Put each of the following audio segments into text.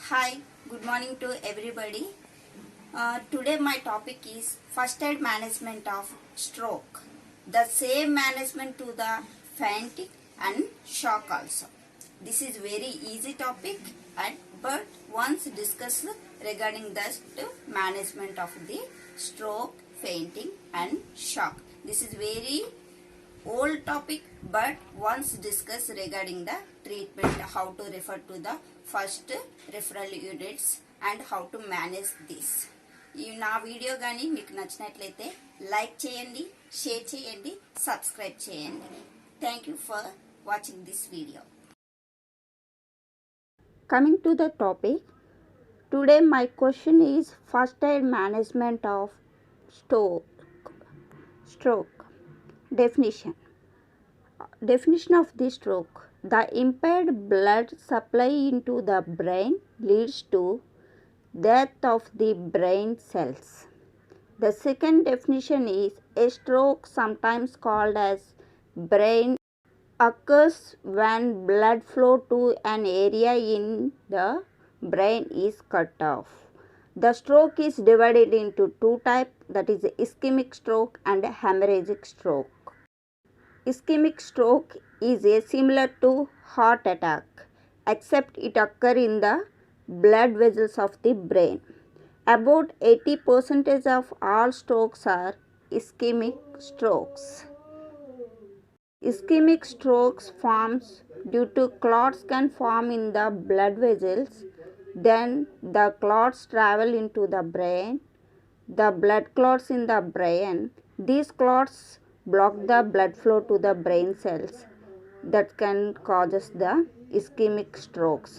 Hi, good morning to everybody. Today my topic is first aid management of stroke. The same management to the fainting and shock also. This is very easy topic but once discussed regarding the management of the stroke, fainting and shock. This is very old topic but once discussed regarding the treatment, how to refer to the first referral units and how to manage this. ఈ నా video కానీ మీకు నచ్చినట్లయితే like చేయండి, share చేయండి, subscribe చేయండి. Thank you for watching this video. Coming to the topic, today my question is first aid management of stroke. Definition of the stroke: the impaired blood supply into the brain leads to death of the brain cells. The second definition is a stroke, sometimes called as brain, occurs when blood flow to an area in the brain is cut off. The stroke is divided into two types, that is ischemic stroke and hemorrhagic stroke. Ischemic stroke is similar to heart attack except it occurs in the blood vessels of the brain. About 80% of all strokes are ischemic strokes. Ischemic strokes forms due to clots can form in the blood vessels. Then the clots travel into the brain. The blood clots in the brain. These clots block the blood flow to the brain cells. That can causes the ischemic strokes.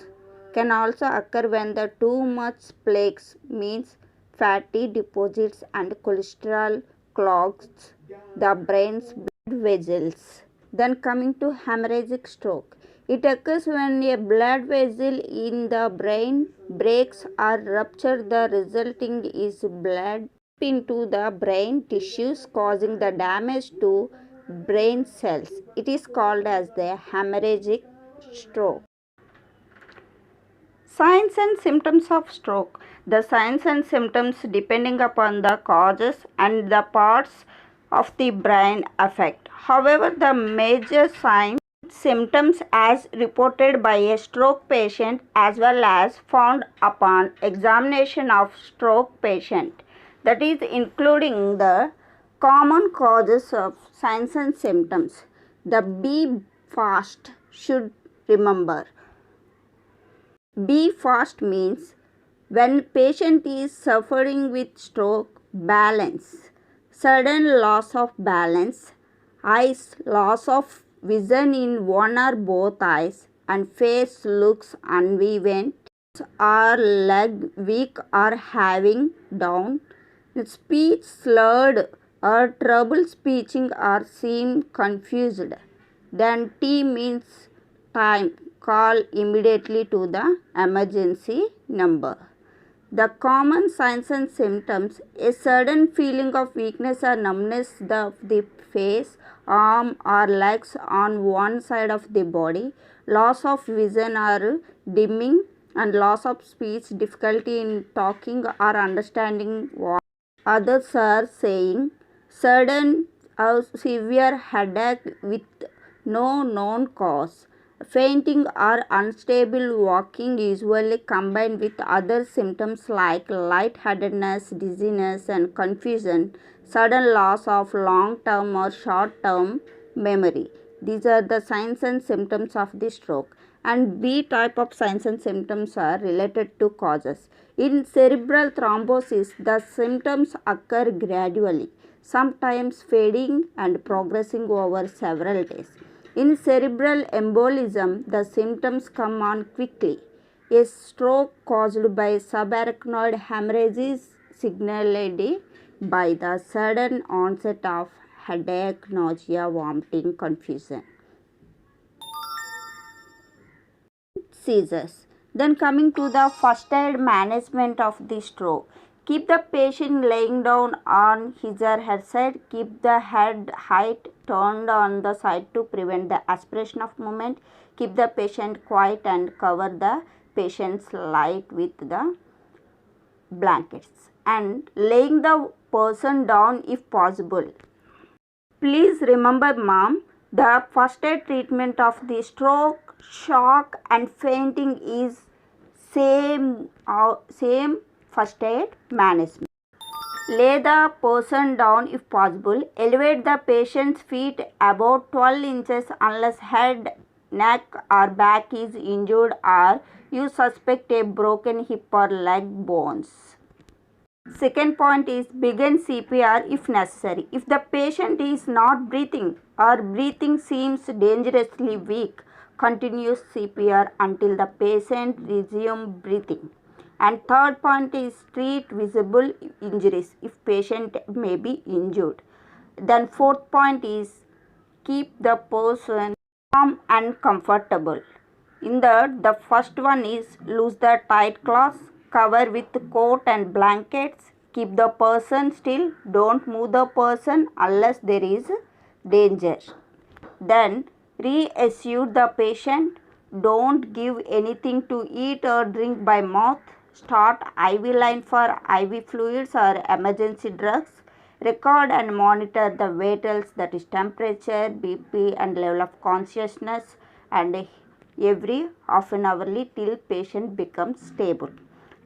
Can also occur when the too much plaques, means fatty deposits and cholesterol, clogs the brain's blood vessels. Then coming to hemorrhagic stroke, it occurs when a blood vessel in the brain breaks or ruptures. The resulting is blood into the brain tissues, causing the damage to brain cells. It is called as the hemorrhagic stroke. Signs and symptoms of stroke. The signs and symptoms depending upon the causes and the parts of the brain affect. However, the major signs symptoms as reported by a stroke patient as well as found upon examination of stroke patient, that is including the common causes of signs and symptoms. The be fast should remember. Be fast means when patient is suffering with stroke, balance, sudden loss of balance, eyes, loss of vision in one or both eyes, and face looks uneven, or leg weak or having down, speech slurred or trouble speaking or seem confused. Then T means time. Call immediately to the emergency number. The common signs and symptoms: a sudden feeling of weakness or numbness of the face, arm or legs on one side of the body, loss of vision or dimming, and loss of speech, difficulty in talking or understanding what others are saying, sudden or severe headache with no known cause, fainting or unstable walking, usually combined with other symptoms like lightheadedness, dizziness and confusion, sudden loss of long-term or short-term memory. These are the signs and symptoms of the stroke. And B type of signs and symptoms are related to causes. In cerebral thrombosis, the symptoms occur gradually, sometimes fading and progressing over several days. In cerebral embolism, the symptoms come on quickly. A stroke caused by subarachnoid hemorrhage is signaled by the sudden onset of headache, nausea, vomiting, confusion, seizures. Then coming to the first aid management of the stroke. Keep the patient laying down on his or her side. Keep the head height turned on the side to prevent the aspiration of movement. Keep the patient quiet and cover the patient's light with the blankets and laying the person down if possible. Please remember, ma'am, the first aid treatment of the stroke, shock, and fainting is same first aid management. Lay the person down if possible. Elevate the patient's feet about 12 inches unless head, neck, or back is injured or you suspect a broken hip or leg bones. Second point is begin CPR if necessary. If the patient is not breathing or breathing seems dangerously weak, continue CPR until the patient resumes breathing. And third point is treat visible injuries if patient may be injured. Then fourth point is keep the person warm and comfortable. In that, the first one is loose the tight cloths, cover with coat and blankets, keep the person still, don't move the person unless there is danger. Then reassure the patient, don't give anything to eat or drink by mouth, start IV line for IV fluids or emergency drugs, record and monitor the vitals, that is temperature, BP and level of consciousness, and every half an hourly till patient becomes stable.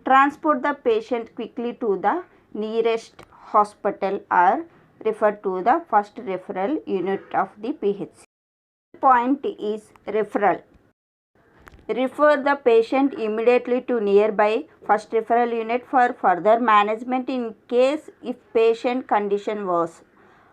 Transport the patient quickly to the nearest hospital or refer to the first referral unit of the PHC. Point is referral. Refer the patient immediately to nearby first referral unit for further management in case if patient condition worsens.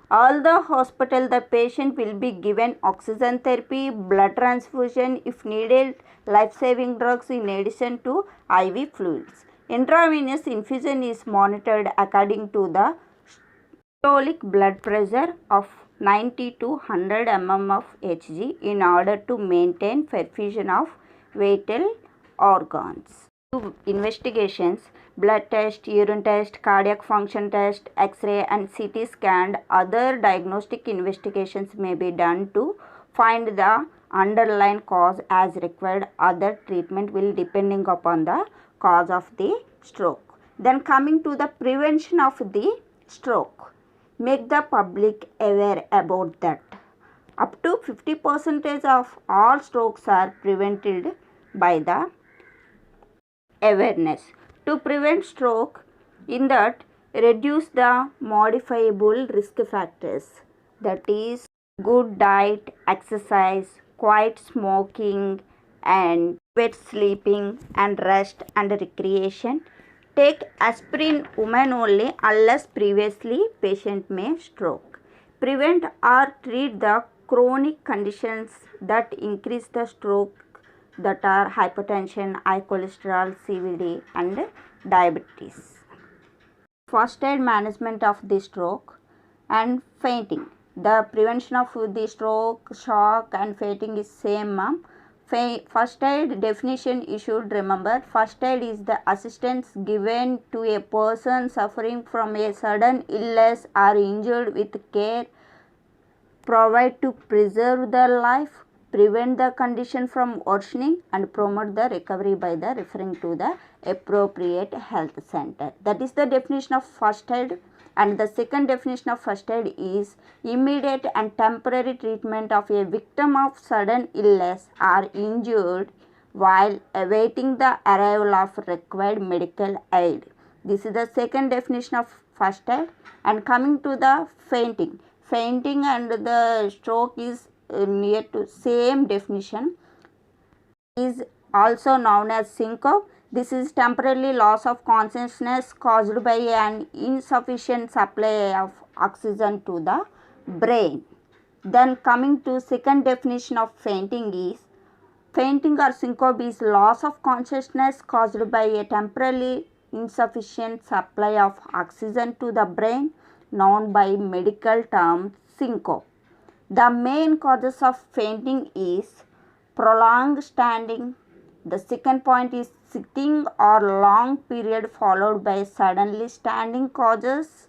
All the hospital, the patient will be given oxygen therapy, blood transfusion if needed, life-saving drugs in addition to IV fluids. Intravenous infusion is monitored according to the systolic blood pressure of 90 to 100 mm of Hg in order to maintain perfusion of vital organs. Investigations, blood test, urine test, cardiac function test, X-ray and CT scan, other diagnostic investigations may be done to find the underlying cause as required. Other treatment will depending upon the cause of the stroke. Then coming to the prevention of the stroke, make the public aware about that. Up to 50% of all strokes are prevented by the awareness. To prevent stroke, in that reduce the modifiable risk factors, that is good diet, exercise, quiet smoking and wet sleeping and rest and recreation. Take aspirin women only unless previously patient may stroke. Prevent or treat the chronic conditions that increase the stroke, that are hypertension, high cholesterol, CVD and diabetes. First aid management of the stroke and fainting. The prevention of the stroke, shock and fainting is same. First aid definition you should remember. First aid is the assistance given to a person suffering from a sudden illness or injured with care, provide to preserve their life, prevent the condition from worsening and promote the recovery by the referring to the appropriate health center. That is the definition of first aid. And the second definition of first aid is immediate and temporary treatment of a victim of sudden illness or injured while awaiting the arrival of required medical aid. This is the second definition of first aid. And coming to the fainting. Fainting and the stroke is near to same definition, is also known as syncope. This is temporary loss of consciousness caused by an insufficient supply of oxygen to the brain. Then coming to second definition of fainting is fainting or syncope is loss of consciousness caused by a temporarily insufficient supply of oxygen to the brain, known by medical term syncope. The main causes of fainting is prolonged standing. The second point is sitting or long period followed by suddenly standing causes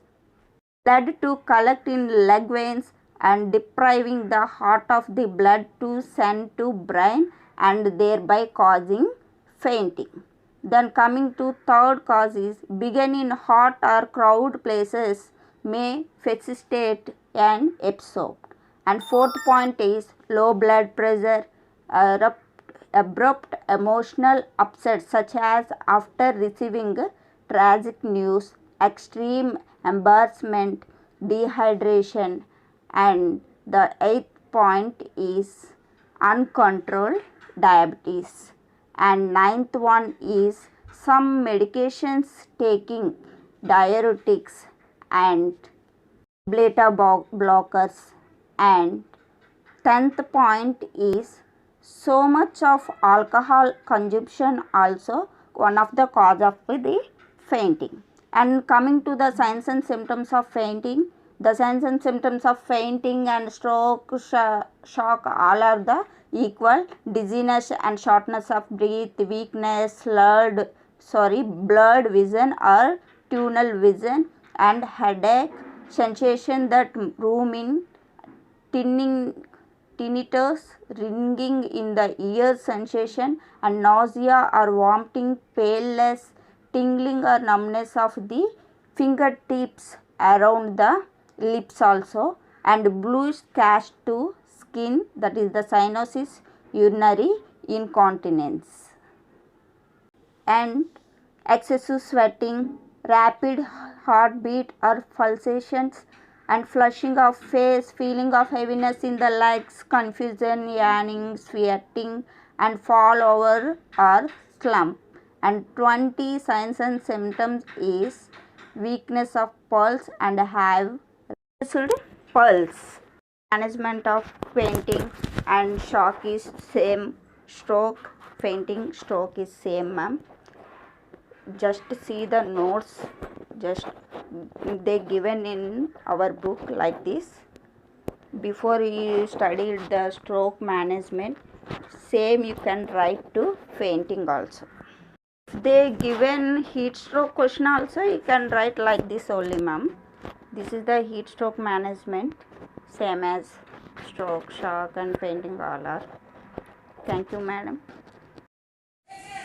blood to collect in leg veins and depriving the heart of the blood to send to brain and thereby causing fainting. Then coming to third cause is begin in hot or crowded places may facilitate an episode. And fourth point is low blood pressure, abrupt emotional upset such as after receiving tragic news, extreme embarrassment, dehydration. And the eighth point is uncontrolled diabetes. And ninth one is some medications taking diuretics and beta blockers. And 10th point is so much of alcohol consumption also one of the cause of the fainting. And coming to the signs and symptoms of fainting, the signs and symptoms of fainting and stroke, shock all are the equal: dizziness and shortness of breath, weakness, blurred vision or tunnel vision, and headache, sensation that room in tinnitus, ringing in the ears sensation, and nausea or vomiting, paleness, tingling or numbness of the fingertips around the lips also, and bluish cast to skin, that is the cyanosis, urinary incontinence. And excessive sweating, rapid heartbeat or pulsations, and flushing of face, feeling of heaviness in the legs, confusion, yawning, sweating, and fall over or slump. And 20 signs and symptoms is weakness of pulse and have reduced pulse. Management of fainting and shock is same. Stroke, fainting, stroke is same, ma'am. Just see the notes, just they given in our book like this. Before you studied the stroke management, same you can write to fainting also. They given heat stroke question also, you can write like this only, ma'am. This is the heat stroke management, same as stroke, shock and fainting all are. Thank you, madam.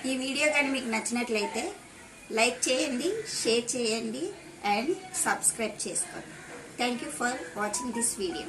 ఈ video కానీ మీకు నచ్చినట్లయితే like చేయండి, share చేయండి and subscribe చేసుకోండి. Thank you for watching this video.